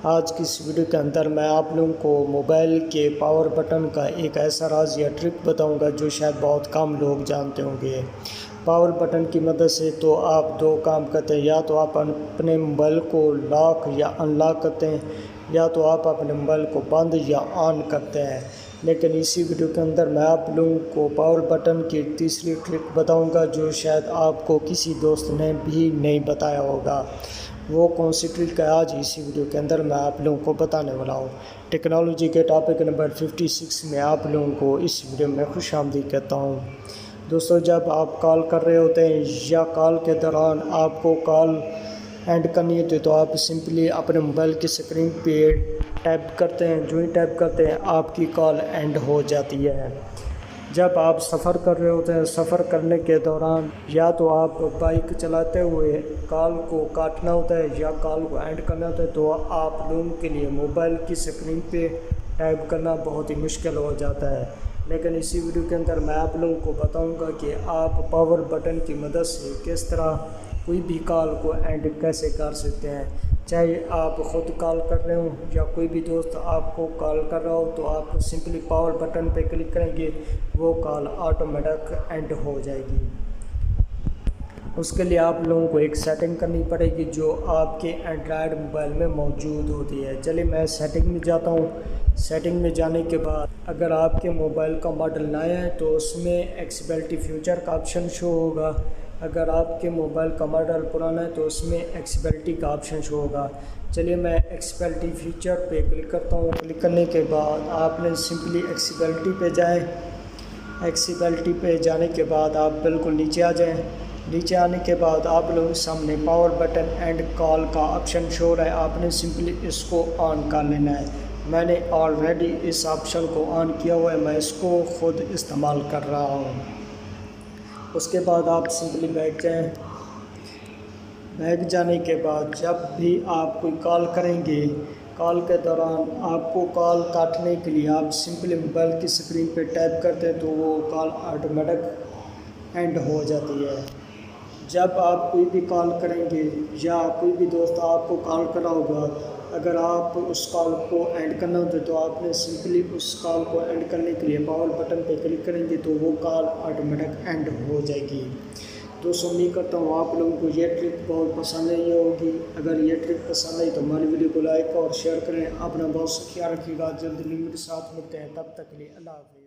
आज की इस वीडियो के अंदर मैं आप लोगों को मोबाइल के पावर बटन का एक ऐसा राज या ट्रिक बताऊंगा जो शायद बहुत कम लोग जानते होंगे। पावर बटन की मदद से तो आप दो काम करते हैं, या तो आप अपने मोबाइल को लॉक या अनलॉक करते हैं, या तो आप अपने मोबाइल को बंद या ऑन करते हैं। लेकिन इसी वीडियो के अंदर मैं आप लोगों को पावर बटन की तीसरी ट्रिक बताऊंगा जो शायद आपको किसी दोस्त ने भी नहीं बताया होगा। वो कौन सी ट्रिक है आज इसी वीडियो के अंदर मैं आप लोगों को बताने वाला हूँ। टेक्नोलॉजी के टॉपिक नंबर 56 में आप लोगों को इस वीडियो में खुशामदीद कहता हूँ। दोस्तों, जब आप कॉल कर रहे होते हैं या कॉल के दौरान आपको कॉल एंड करनी होती है तो आप सिंपली अपने मोबाइल की स्क्रीन पे टैप करते हैं। जो ही टैप करते हैं आपकी कॉल एंड हो जाती है। जब आप सफ़र कर रहे होते हैं, सफ़र करने के दौरान या तो आप बाइक चलाते हुए कॉल को काटना होता है या कॉल को एंड करना होता है, तो आप लोगों के लिए मोबाइल की स्क्रीन पे टाइप करना बहुत ही मुश्किल हो जाता है। लेकिन इसी वीडियो के अंदर मैं आप लोगों को बताऊंगा कि आप पावर बटन की मदद से किस तरह कोई भी कॉल को एंड कैसे कर सकते हैं। चाहे आप ख़ुद कॉल कर रहे हो या कोई भी दोस्त आपको कॉल कर रहा हो, तो आप सिंपली पावर बटन पे क्लिक करेंगे, वो कॉल ऑटोमेटिक एंड हो जाएगी। उसके लिए आप लोगों को एक सेटिंग करनी पड़ेगी जो आपके एंड्रॉयड मोबाइल में मौजूद होती है। चलिए मैं सेटिंग में जाता हूँ। सेटिंग में जाने के बाद अगर आपके मोबाइल का मॉडल नया है तो उसमें एक्सेसिबिलिटी फीचर का ऑप्शन शो होगा। अगर आपके मोबाइल का मॉडल पुराना है तो उसमें एक्सेसिबिलिटी का ऑप्शन शो होगा। चलिए मैं एक्सेसिबिलिटी फीचर पे क्लिक करता हूँ। क्लिक करने के बाद आपने सिंपली एक्सेसिबिलिटी पे जाएं। एक्सेसिबिलिटी पे जाने के बाद आप बिल्कुल नीचे आ जाएं। नीचे आने के बाद आप लोगों के सामने पावर बटन एंड कॉल का ऑप्शन शो हो रहा है। आपने सिंपली इसको ऑन कर लेना है। मैंने ऑलरेडी इस ऑप्शन को ऑन किया हुआ है, मैं इसको ख़ुद इस्तेमाल कर रहा हूँ। उसके बाद आप सिंपली बैठ जाएं। बैठ जाने के बाद जब भी आप कोई कॉल करेंगे, कॉल के दौरान आपको कॉल काटने के लिए आप सिंपली मोबाइल की स्क्रीन पे टैप करते हैं तो वो कॉल ऑटोमेटिक एंड हो जाती है। जब आप कोई भी कॉल करेंगे या कोई भी दोस्त आपको कॉल करा होगा, अगर आप उस कॉल को एंड करना होता है तो आपने सिंपली उस कॉल को एंड करने के लिए पावर बटन पे क्लिक करेंगे तो वो कॉल ऑटोमेटिक एंड हो जाएगी। दोस्तों, उम्मीद करता हूँ आप लोगों को ये ट्रिक बहुत पसंद आई होगी। अगर ये ट्रिक पसंद आई तो हमारी वीडियो को लाइक और शेयर करें। अपना बहुत ख्याल रखिएगा। जल्दी मेरे साथ मिलते हैं, तब तक के लिए अल्लाह हाफ़िज़।